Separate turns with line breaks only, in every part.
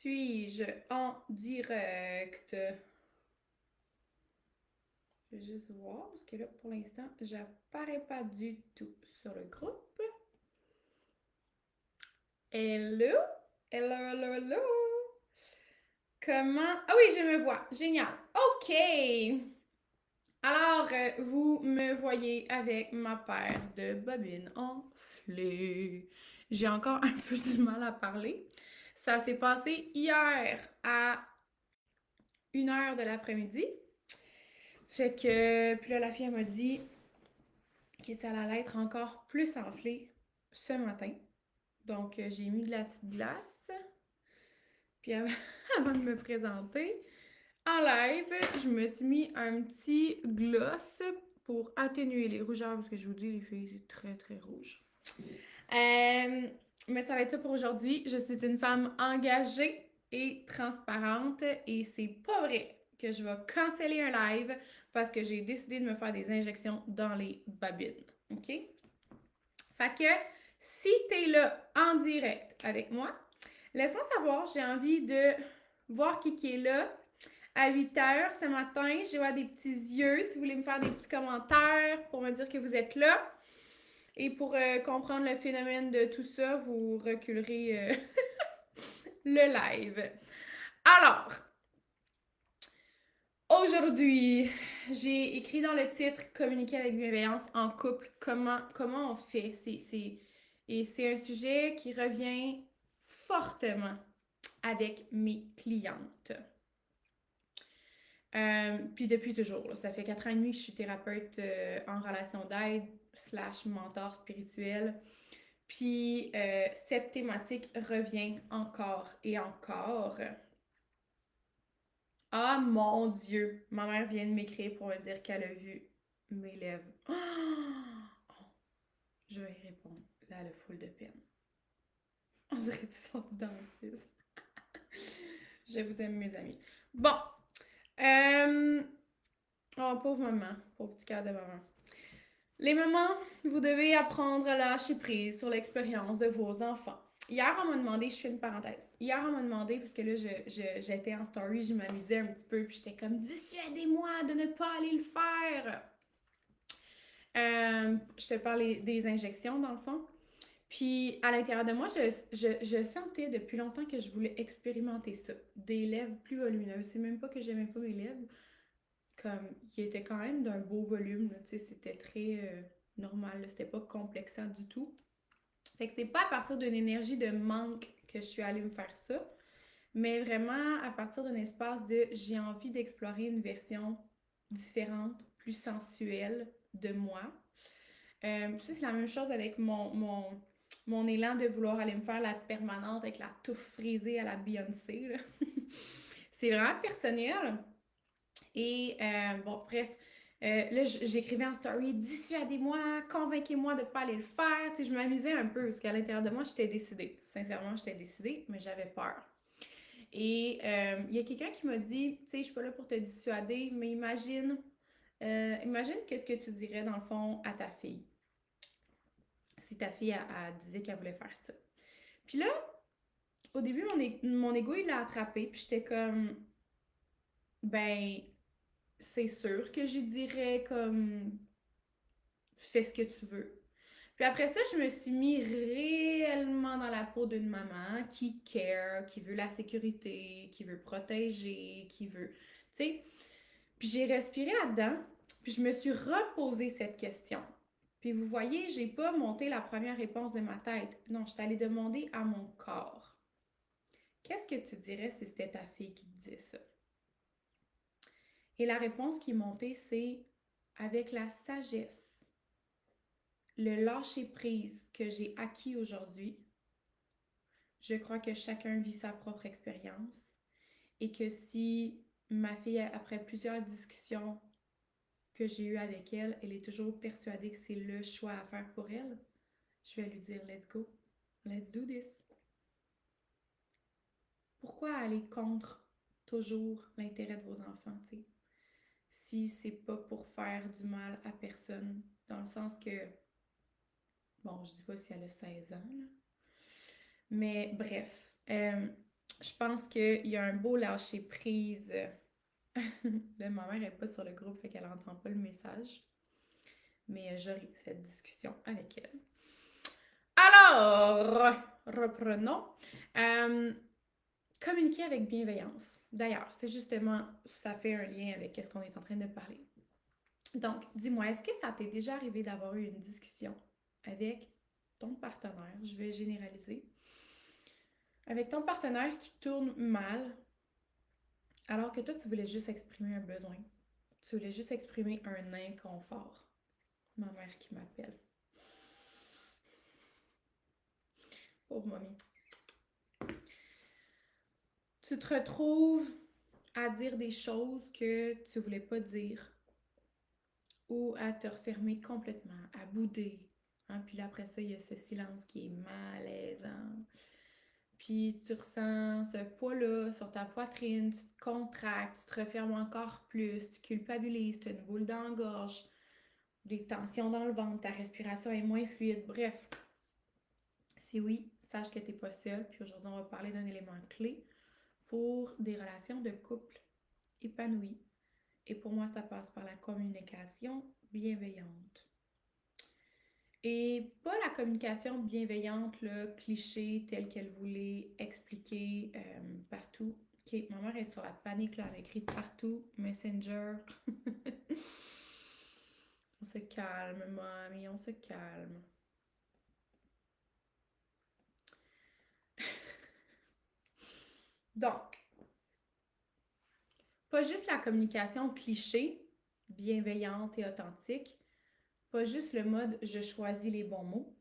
Suis-je en direct? Je vais juste voir parce que là, pour l'instant, j'apparais pas du tout sur le groupe. Hello? Hello, hello, hello! Comment? Ah oui, je me vois. Génial. OK. Alors, vous me voyez avec ma paire de bobines enflées. J'ai encore un peu du mal à parler. Ça s'est passé hier à 1 heure de l'après-midi. Fait que, puis là, la fille, elle m'a dit que ça allait être encore plus enflé ce matin. Donc, j'ai mis de la petite glace. Puis avant de me présenter, en live, je me suis mis un petit gloss pour atténuer les rougeurs, parce que je vous dis, les filles, c'est très, très rouge. Mais ça va être ça pour aujourd'hui. Je suis une femme engagée et transparente et c'est pas vrai que je vais canceller un live parce que j'ai décidé de me faire des injections dans les babines. OK? Fait que si t'es là en direct avec moi, laisse-moi savoir, j'ai envie de voir qui est là. À 8 heures ce matin, je vois des petits yeux. Si vous voulez me faire des petits commentaires pour me dire que vous êtes là. Et pour comprendre le phénomène de tout ça, vous reculerez le live. Alors, aujourd'hui, j'ai écrit dans le titre Communiquer avec bienveillance en couple. Comment on fait? Et c'est un sujet qui revient fortement avec mes clientes. Puis depuis toujours, là, ça fait 4 ans et demi que je suis thérapeute en relation d'aide / mentor spirituel. Puis cette thématique revient encore et encore. Ah mon Dieu! Ma mère vient de m'écrire pour me dire qu'elle a vu mes lèvres. Oh, je vais y répondre. Là, elle a full de peine. On dirait que tu sors du dentiste. Je vous aime, mes amis. Bon. Oh, pauvre maman. Pauvre petit cœur de maman. Les mamans, vous devez apprendre à lâcher prise sur l'expérience de vos enfants. Hier, on m'a demandé, je fais une parenthèse. Hier, on m'a demandé, parce que là, j'étais en story, je m'amusais un petit peu, puis j'étais comme, dissuadez-moi de ne pas aller le faire. Je te parlais des injections, dans le fond. Puis, à l'intérieur de moi, je sentais depuis longtemps que je voulais expérimenter ça. Des lèvres plus volumineuses. C'est même pas que j'aimais pas mes lèvres. Comme, il était quand même d'un beau volume, tu sais, c'était très normal, là, c'était pas complexant du tout. Fait que c'est pas à partir d'une énergie de manque que je suis allée me faire ça, mais vraiment à partir d'un espace de j'ai envie d'explorer une version différente, plus sensuelle de moi. Ça, c'est la même chose avec mon élan de vouloir aller me faire la permanente avec la touffe frisée à la Beyoncé. C'est vraiment personnel. Et bon, bref, là, j'écrivais en story, dissuadez-moi, convainquez-moi de ne pas aller le faire. Tu sais, je m'amusais un peu parce qu'à l'intérieur de moi, j'étais décidée. Sincèrement, j'étais décidée, mais j'avais peur. Et il y a quelqu'un qui m'a dit, tu sais, je suis pas là pour te dissuader, mais imagine qu'est-ce que tu dirais dans le fond à ta fille. Si ta fille elle disait qu'elle voulait faire ça. Puis là, au début, mon ego, il l'a attrapé, puis j'étais comme, ben, c'est sûr que je dirais comme fais ce que tu veux. Puis après ça, je me suis mis réellement dans la peau d'une maman qui care, qui veut la sécurité, qui veut protéger, qui veut, tu sais. Puis j'ai respiré là-dedans, puis je me suis reposé cette question. Puis vous voyez, j'ai pas monté la première réponse de ma tête. Non, je suis allée demander à mon corps. Qu'est-ce que tu dirais si c'était ta fille qui te disait ça? Et la réponse qui est montée, c'est avec la sagesse, le lâcher-prise que j'ai acquis aujourd'hui. Je crois que chacun vit sa propre expérience et que si ma fille, après plusieurs discussions que j'ai eues avec elle, elle est toujours persuadée que c'est le choix à faire pour elle, je vais lui dire let's go, let's do this. Pourquoi aller contre toujours l'intérêt de vos enfants, tu sais? Si c'est pas pour faire du mal à personne, dans le sens que, bon, je dis pas si elle a 16 ans, là, mais bref, je pense qu'il y a un beau lâcher-prise. Là, ma mère n'est pas sur le groupe, fait qu'elle n'entend pas le message. Mais j'aurai cette discussion avec elle. Alors, reprenons. Communiquer avec bienveillance. D'ailleurs, c'est justement, ça fait un lien avec ce qu'on est en train de parler. Donc, dis-moi, est-ce que ça t'est déjà arrivé d'avoir eu une discussion avec ton partenaire, je vais généraliser, avec ton partenaire qui tourne mal, alors que toi, tu voulais juste exprimer un besoin. Tu voulais juste exprimer un inconfort. Ma mère qui m'appelle. Pauvre mamie. Tu te retrouves à dire des choses que tu voulais pas dire ou à te refermer complètement, à bouder. Hein? Puis là, après ça, il y a ce silence qui est malaisant. Puis tu ressens ce poids-là sur ta poitrine, tu te contractes, tu te refermes encore plus, tu culpabilises, tu as une boule dans la gorge, des tensions dans le ventre, ta respiration est moins fluide. Bref, si oui, sache que tu n'es pas seule. Puis aujourd'hui, on va parler d'un élément clé pour des relations de couple épanouies. Et pour moi, ça passe par la communication bienveillante. Et pas la communication bienveillante, le cliché tel qu'elle voulait expliquer partout. Ok, ma mère est sur la panique, là, elle m'écrit partout, Messenger. On se calme, mamie, on se calme. Donc, pas juste la communication cliché, bienveillante et authentique, pas juste le mode je choisis les bons mots.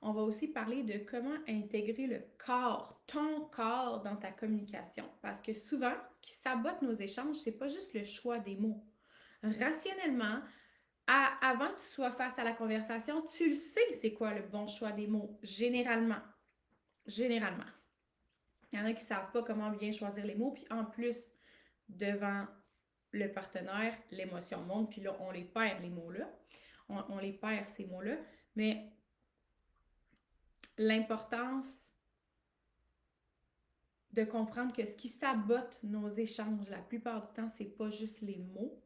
On va aussi parler de comment intégrer le corps, ton corps dans ta communication. Parce que souvent, ce qui sabote nos échanges, c'est pas juste le choix des mots. Rationnellement, avant que tu sois face à la conversation, tu le sais c'est quoi le bon choix des mots, généralement. Généralement. Il y en a qui ne savent pas comment bien choisir les mots, puis en plus, devant le partenaire, l'émotion monte, puis là, on les perd, les mots-là. On les perd, ces mots-là. Mais l'importance de comprendre que ce qui sabote nos échanges la plupart du temps, c'est pas juste les mots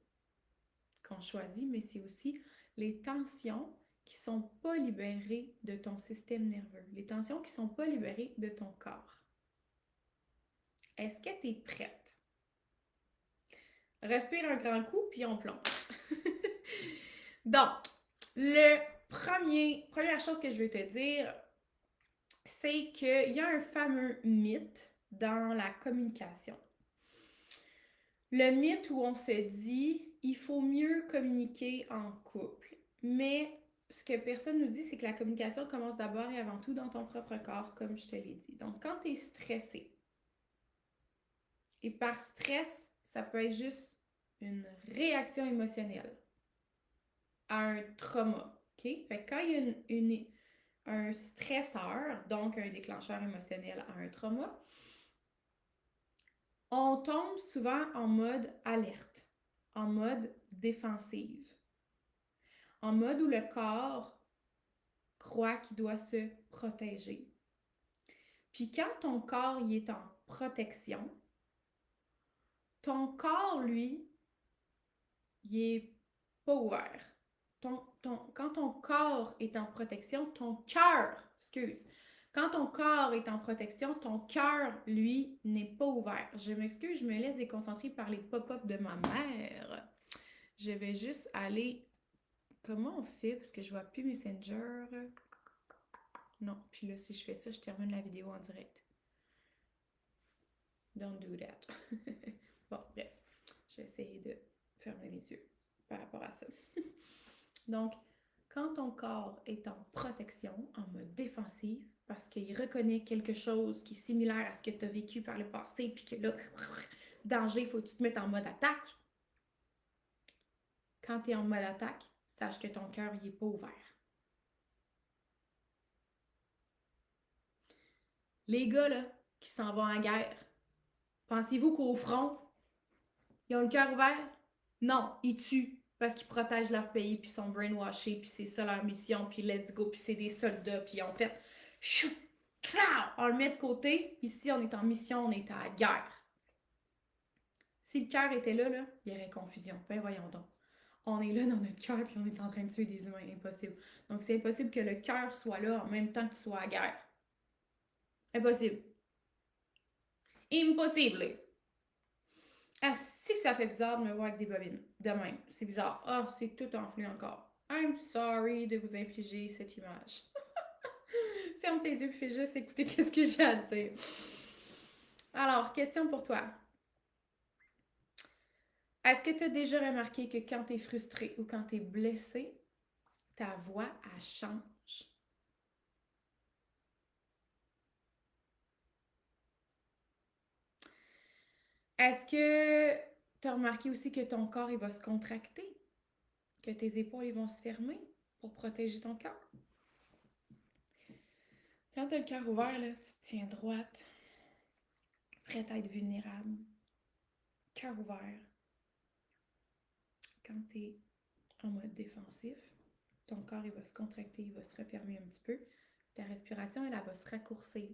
qu'on choisit, mais c'est aussi les tensions qui sont pas libérées de ton système nerveux, les tensions qui sont pas libérées de ton corps. Est-ce que tu es prête? Respire un grand coup, puis on plonge. Donc, première chose que je vais te dire, c'est qu'il y a un fameux mythe dans la communication. Le mythe où on se dit il faut mieux communiquer en couple. Mais ce que personne nous dit, c'est que la communication commence d'abord et avant tout dans ton propre corps, comme je te l'ai dit. Donc, quand tu es stressé, et par stress, ça peut être juste une réaction émotionnelle à un trauma. OK? Fait que quand il y a un stresseur, donc un déclencheur émotionnel à un trauma, on tombe souvent en mode alerte, en mode défensive, en mode où le corps croit qu'il doit se protéger. Puis quand ton corps il est en protection, ton corps, lui, il est pas ouvert. Quand ton corps est en protection, ton cœur, quand ton corps est en protection, ton cœur, lui, n'est pas ouvert. Je m'excuse, je me laisse déconcentrer par les pop-up de ma mère. Je vais juste aller... Comment on fait? Parce que je vois plus Messenger. Non, puis là, si je fais ça, je termine la vidéo en direct. Don't do that. Bon, bref. Je vais essayer de fermer mes yeux par rapport à ça. Donc, quand ton corps est en protection, en mode défensif, parce qu'il reconnaît quelque chose qui est similaire à ce que tu as vécu par le passé, puis que là, danger, il faut que tu te mettes en mode attaque. Quand tu es en mode attaque, sache que ton cœur n'est pas ouvert. Les gars, là, qui s'en vont en guerre, pensez-vous qu'au front, ils ont le cœur ouvert? Non, ils tuent parce qu'ils protègent leur pays, puis ils sont brainwashés, puis c'est ça leur mission, puis let's go, puis c'est des soldats, puis en fait, chou! on le met de côté. Ici, on est en mission, on est à la guerre. Si le cœur était là, il y aurait confusion. Ben voyons donc. On est là dans notre cœur puis on est en train de tuer des humains. Impossible. Donc, c'est impossible que le cœur soit là en même temps que tu sois à la guerre. Impossible. Impossible. Ah, si que ça fait bizarre de me voir avec des bobines. De même. C'est bizarre. Ah, c'est tout enflé encore. I'm sorry de vous infliger cette image. Ferme tes yeux et fais juste écouter qu'est-ce que j'ai à dire. Alors, question pour toi. Est-ce que tu as déjà remarqué que quand tu es frustré ou quand tu es blessé, ta voix, elle change? Est-ce que tu as remarqué aussi que ton corps, il va se contracter? Que tes épaules, ils vont se fermer pour protéger ton cœur? Quand tu as le cœur ouvert, là, tu te tiens droite, prête à être vulnérable, cœur ouvert. Quand tu es en mode défensif, ton corps, il va se contracter, il va se refermer un petit peu. Ta respiration, elle va se raccourcir.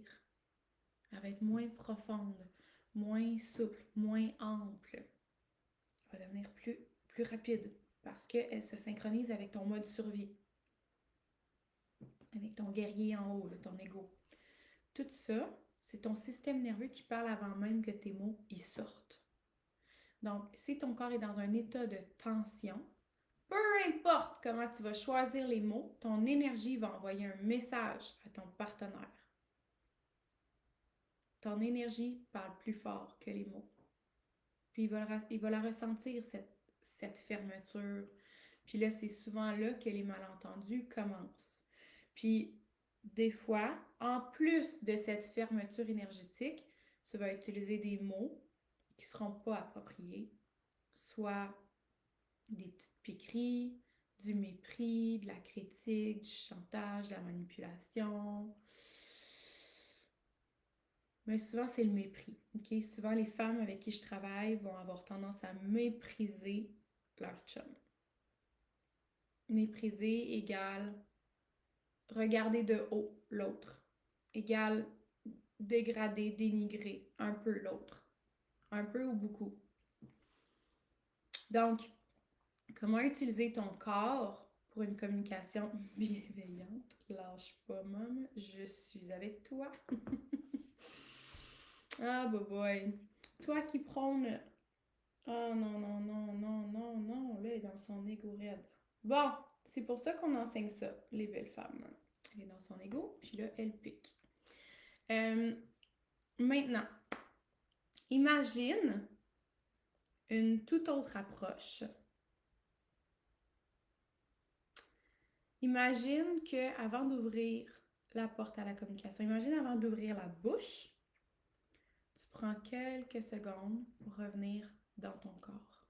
Elle va être moins profonde, moins souple, moins ample. Elle va devenir plus rapide parce qu'elle se synchronise avec ton mode survie, avec ton guerrier en haut, là, ton ego. Tout ça, c'est ton système nerveux qui parle avant même que tes mots y sortent. Donc, si ton corps est dans un état de tension, peu importe comment tu vas choisir les mots, ton énergie va envoyer un message à ton partenaire. Ton énergie parle plus fort que les mots. Puis il va la ressentir, cette fermeture. Puis là, c'est souvent là que les malentendus commencent. Puis des fois, en plus de cette fermeture énergétique, tu vas utiliser des mots qui ne seront pas appropriés, soit des petites piqueries, du mépris, de la critique, du chantage, de la manipulation. Mais souvent, c'est le mépris. Okay? Souvent, les femmes avec qui je travaille vont avoir tendance à mépriser leur chum. Mépriser égale regarder de haut l'autre, égale dégrader, dénigrer un peu l'autre. Un peu ou beaucoup. Donc, comment utiliser ton corps pour une communication bienveillante? Lâche pas, maman, je suis avec toi. Ah, boy. Toi qui prône. Oh non, non, non, non, non, non. Là, elle est dans son égo raide. Bon, c'est pour ça qu'on enseigne ça, les belles femmes. Elle est dans son égo, puis là, elle pique. Maintenant, imagine une toute autre approche. Imagine qu'avant d'ouvrir la porte à la communication, imagine avant d'ouvrir la bouche, tu prends quelques secondes pour revenir dans ton corps.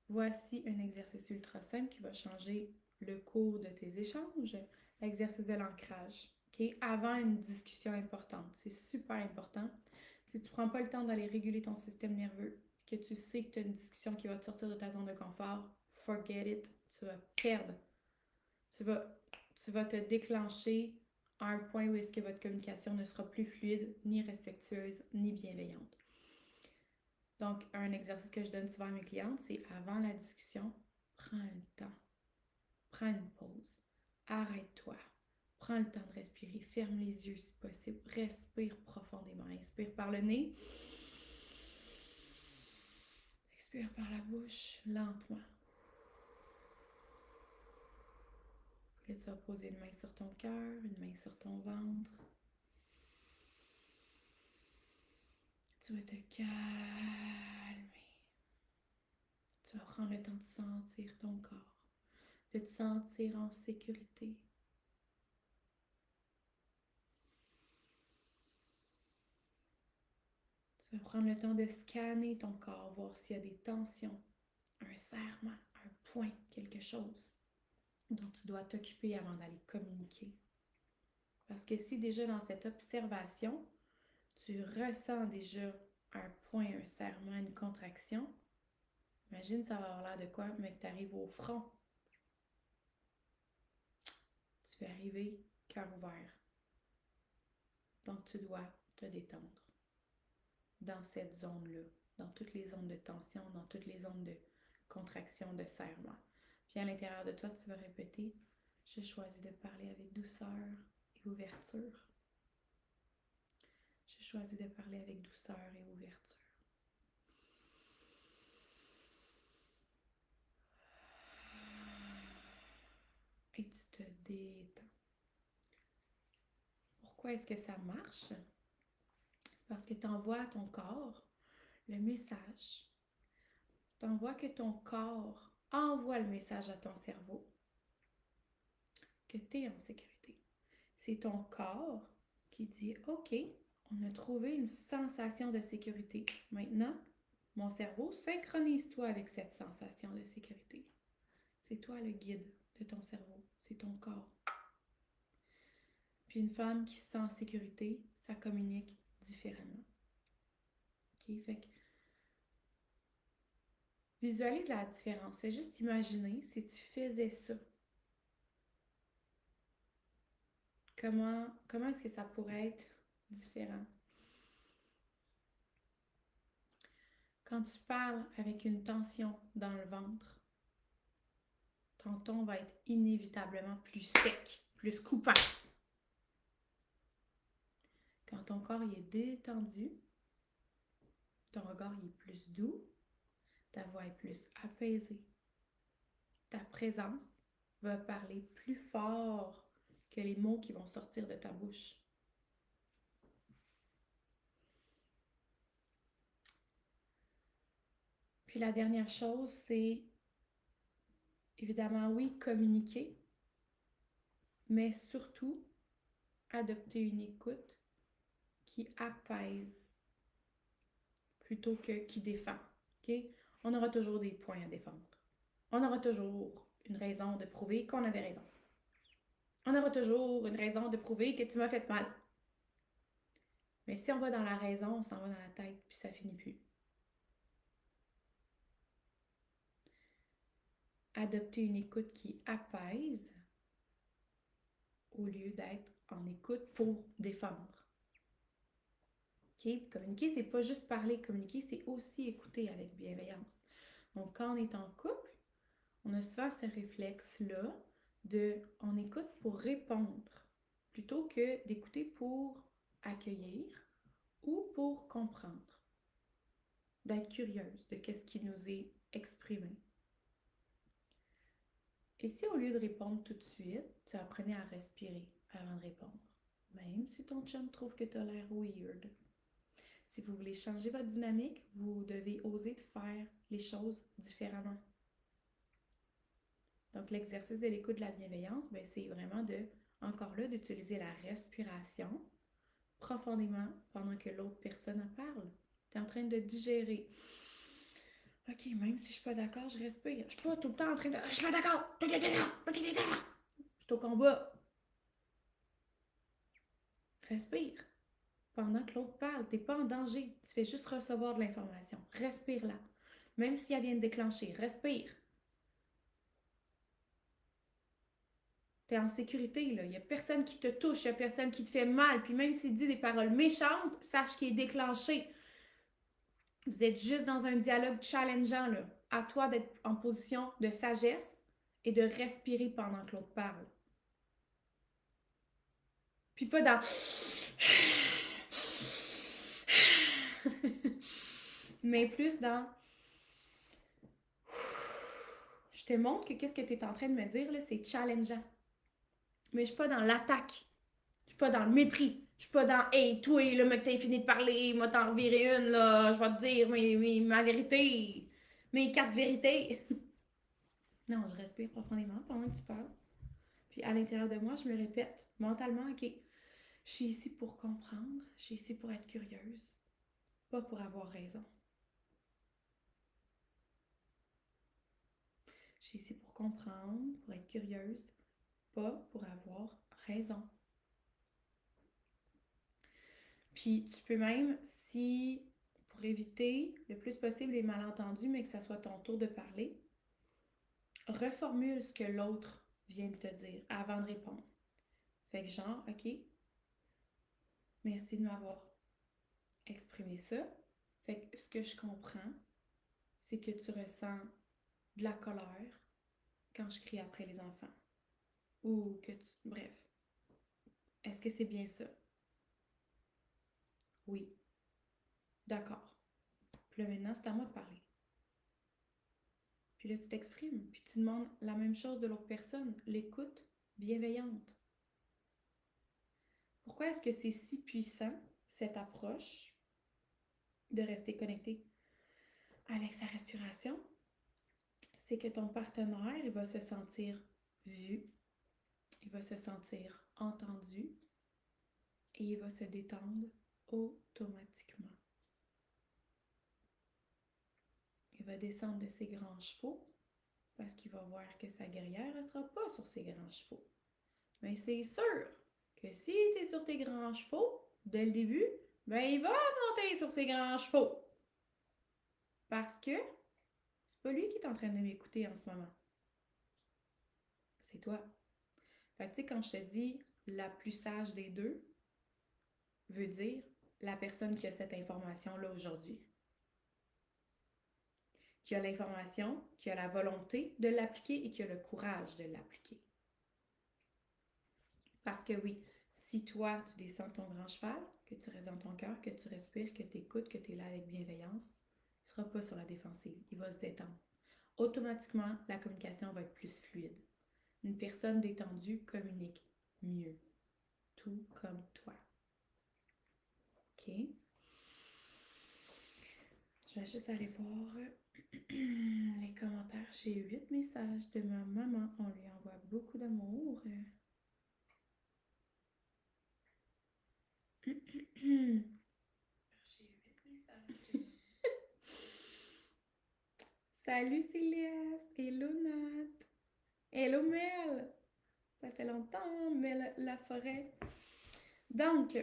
Voici un exercice ultra simple qui va changer le cours de tes échanges, l'exercice de l'ancrage, okay? Avant une discussion importante. C'est super important. Si tu ne prends pas le temps d'aller réguler ton système nerveux, que tu sais que tu as une discussion qui va te sortir de ta zone de confort, forget it, tu vas perdre. Tu vas te déclencher à un point où est-ce que votre communication ne sera plus fluide, ni respectueuse, ni bienveillante. Donc, un exercice que je donne souvent à mes clientes, c'est avant la discussion, prends le temps. Prends une pause. Arrête-toi. Prends le temps de respirer. Ferme les yeux si possible. Respire profondément. Inspire par le nez. Expire par la bouche, lentement. Puis là, tu vas poser une main sur ton cœur, une main sur ton ventre. Tu vas te calmer. Tu vas prendre le temps de sentir ton corps, de te sentir en sécurité. Tu vas prendre le temps de scanner ton corps, voir s'il y a des tensions, un serrement, un point, quelque chose dont tu dois t'occuper avant d'aller communiquer. Parce que si déjà dans cette observation, tu ressens déjà un point, un serrement, une contraction, imagine ça va avoir l'air de quoi, mais que tu arrives au front. tu vas arriver cœur ouvert. Donc, tu dois te détendre dans cette zone-là, dans toutes les zones de tension, dans toutes les zones de contraction, de serrement. Puis à l'intérieur de toi, tu vas répéter, je choisis de parler avec douceur et ouverture. Je choisis de parler avec douceur et ouverture. Et tu te détends. Pourquoi est-ce que ça marche? C'est parce que tu envoies à ton corps le message. Tu envoies que ton corps envoie le message à ton cerveau que tu es en sécurité. C'est ton corps qui dit « Ok, on a trouvé une sensation de sécurité. Maintenant, mon cerveau, synchronise-toi avec cette sensation de sécurité. » C'est toi le guide de ton cerveau. C'est ton corps. Puis une femme qui se sent en sécurité, ça communique différemment. OK? Fait que visualise la différence. Fais juste imaginer si tu faisais ça. Comment est-ce que ça pourrait être différent? Quand tu parles avec une tension dans le ventre, ton ton va être inévitablement plus sec, plus coupant. Quand ton corps est détendu, ton regard est plus doux, ta voix est plus apaisée. Ta présence va parler plus fort que les mots qui vont sortir de ta bouche. Puis la dernière chose, c'est évidemment, oui, communiquer, mais surtout adopter une écoute qui apaise plutôt que qui défend. Okay? On aura toujours des points à défendre. On aura toujours une raison de prouver qu'on avait raison. On aura toujours une raison de prouver que tu m'as fait mal. Mais si on va dans la raison, on s'en va dans la tête, puis ça finit plus. Adopter une écoute qui apaise au lieu d'être en écoute pour défendre. Okay? Communiquer, c'est pas juste parler. Communiquer, c'est aussi écouter avec bienveillance. Donc, quand on est en couple, on a souvent ce réflexe-là de on écoute pour répondre plutôt que d'écouter pour accueillir ou pour comprendre. D'être curieuse de ce qui nous est exprimé. Et si au lieu de répondre tout de suite, tu apprenais à respirer avant de répondre, même si ton chum trouve que tu as l'air weird. Si vous voulez changer votre dynamique, vous devez oser faire les choses différemment. Donc, l'exercice de l'écoute de la bienveillance, c'est vraiment encore là, d'utiliser la respiration profondément pendant que l'autre personne en parle. Tu es en train de digérer. OK, même si je suis pas d'accord, je respire. Je suis pas tout le temps en train de... Je suis pas d'accord! Je suis au combat. Respire. Pendant que l'autre parle, tu n'es pas en danger. Tu fais juste recevoir de l'information. Respire-la. Même si elle vient de déclencher, respire. Tu es en sécurité, là. Il n'y a personne qui te touche, il n'y a personne qui te fait mal. Puis même s'il dit des paroles méchantes, sache qu'il est déclenché. Vous êtes juste dans un dialogue challengeant, là. À toi d'être en position de sagesse et de respirer pendant que l'autre parle. Puis pas dans... mais plus dans... Je te montre que qu'est-ce que tu es en train de me dire, là, c'est challengeant. Mais je suis pas dans l'attaque. Je suis pas dans le mépris. Je suis pas dans « Hey, toi, là, mec, t'as fini de parler, moi t'en revirer une, là, je vais te dire ma vérité, mes 4 vérités. » Non, je respire profondément pendant que tu parles. Puis à l'intérieur de moi, je me répète mentalement, OK, je suis ici pour comprendre, je suis ici pour être curieuse, pas pour avoir raison. Je suis ici pour comprendre, pour être curieuse, pas pour avoir raison. Puis tu peux même, si pour éviter le plus possible les malentendus, mais que ça soit ton tour de parler, reformule ce que l'autre vient de te dire avant de répondre. Fait que genre, OK, merci de m'avoir exprimé ça. Fait que ce que je comprends, c'est que tu ressens de la colère quand je crie après les enfants. Ou que tu... Bref. Est-ce que c'est bien ça? Oui. D'accord. Puis là, maintenant, c'est à moi de parler. Puis là, tu t'exprimes. Puis tu demandes la même chose de l'autre personne. L'écoute bienveillante. Pourquoi est-ce que c'est si puissant, cette approche de rester connecté avec sa respiration? C'est que ton partenaire, il va se sentir vu, il va se sentir entendu et il va se détendre automatiquement. Il va descendre de ses grands chevaux parce qu'il va voir que sa guerrière ne sera pas sur ses grands chevaux. Mais c'est sûr que si tu es sur tes grands chevaux, dès le début, ben il va monter sur ses grands chevaux. Parce que c'est pas lui qui est en train de m'écouter en ce moment. C'est toi. Fait que tu sais, quand je te dis la plus sage des deux, veut dire la personne qui a cette information-là aujourd'hui. Qui a l'information, qui a la volonté de l'appliquer et qui a le courage de l'appliquer. Parce que oui, si toi, tu descends ton grand cheval, que tu restes dans ton cœur, que tu respires, que tu écoutes, que tu es là avec bienveillance, il ne sera pas sur la défensive, il va se détendre. Automatiquement, la communication va être plus fluide. Une personne détendue communique mieux, tout comme toi. OK? Je vais juste aller voir les commentaires. J'ai 8 messages de ma maman. On lui envoie beaucoup d'amour. J'ai 8 messages. Salut Céleste! Hello Nat! Hello Mel! Ça fait longtemps, Mel la forêt. Donc,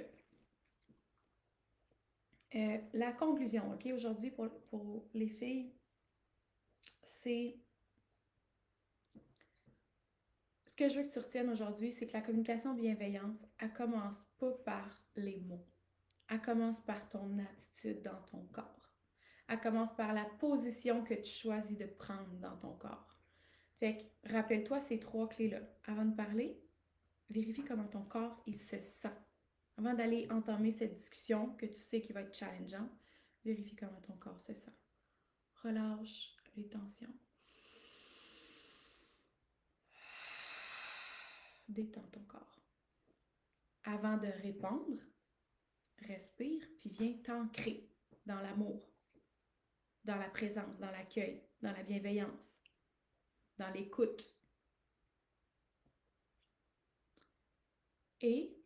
la conclusion, OK, aujourd'hui pour les filles, c'est... Ce que je veux que tu retiennes aujourd'hui, c'est que la communication bienveillance, elle commence pas par les mots. Elle commence par ton attitude dans ton corps. Elle commence par la position que tu choisis de prendre dans ton corps. Fait que, rappelle-toi ces 3 clés-là. Avant de parler, vérifie comment ton corps, il se sent. Avant d'aller entamer cette discussion que tu sais qui va être challengeante, vérifie comment ton corps se sent. Relâche les tensions. Détends ton corps. Avant de répondre, respire, puis viens t'ancrer dans l'amour, dans la présence, dans l'accueil, dans la bienveillance, dans l'écoute. Et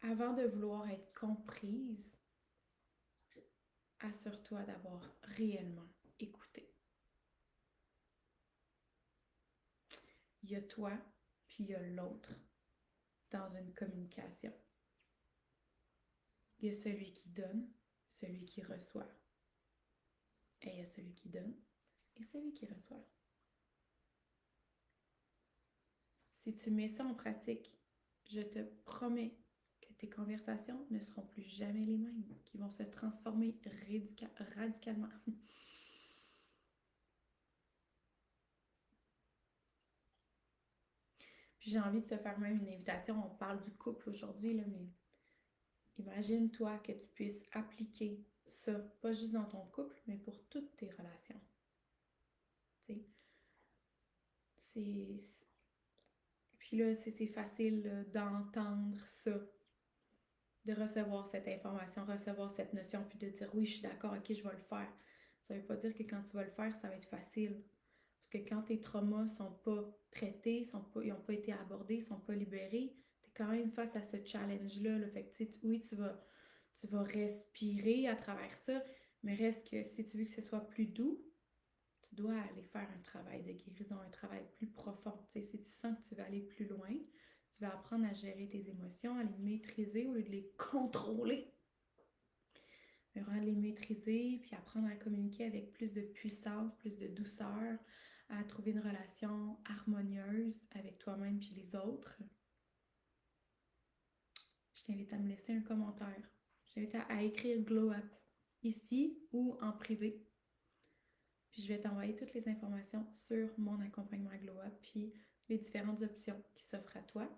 avant de vouloir être comprise, assure-toi d'avoir réellement écouté. Il y a toi, puis il y a l'autre dans une communication. Il y a celui qui donne, celui qui reçoit. Et il y a celui qui donne et celui qui reçoit. Si tu mets ça en pratique, je te promets que tes conversations ne seront plus jamais les mêmes, qui vont se transformer radicalement. Puis j'ai envie de te faire même une invitation. On parle du couple aujourd'hui, là, mais imagine-toi que tu puisses appliquer ça, pas juste dans ton couple, mais pour toutes tes relations. Tu sais, puis là, c'est facile d'entendre ça, de recevoir cette information, recevoir cette notion, puis de dire oui, je suis d'accord, ok, je vais le faire. Ça ne veut pas dire que quand tu vas le faire, ça va être facile. Parce que quand tes traumas ne sont pas traités, ils n'ont pas été abordés, ils ne sont pas libérés, tu es quand même face à ce challenge-là. Là. Fait que, oui, tu vas respirer à travers ça, mais reste que si tu veux que ce soit plus doux, tu dois aller faire un travail de guérison, un travail plus profond. Si tu sens que tu vas aller plus loin, tu vas apprendre à gérer tes émotions, à les maîtriser au lieu de les contrôler. Mais vraiment les maîtriser, puis apprendre à communiquer avec plus de puissance, plus de douceur, à trouver une relation harmonieuse avec toi-même puis les autres. je t'invite à me laisser un commentaire. Je t'invite à écrire Glow Up ici ou en privé. Puis je vais t'envoyer toutes les informations sur mon accompagnement Glow Up puis les différentes options qui s'offrent à toi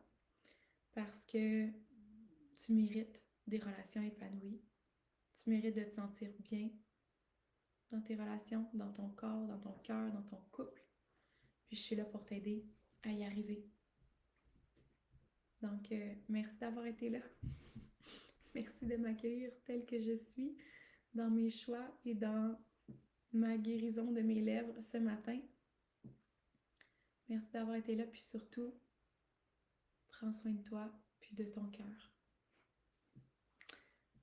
parce que tu mérites des relations épanouies. Tu mérites de te sentir bien dans tes relations, dans ton corps, dans ton cœur, dans ton couple. Puis je suis là pour t'aider à y arriver. Donc, merci d'avoir été là. Merci de m'accueillir telle que je suis dans mes choix et dans ma guérison de mes lèvres ce matin. Merci d'avoir été là, puis surtout, prends soin de toi, puis de ton cœur.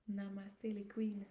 Namaste les queens.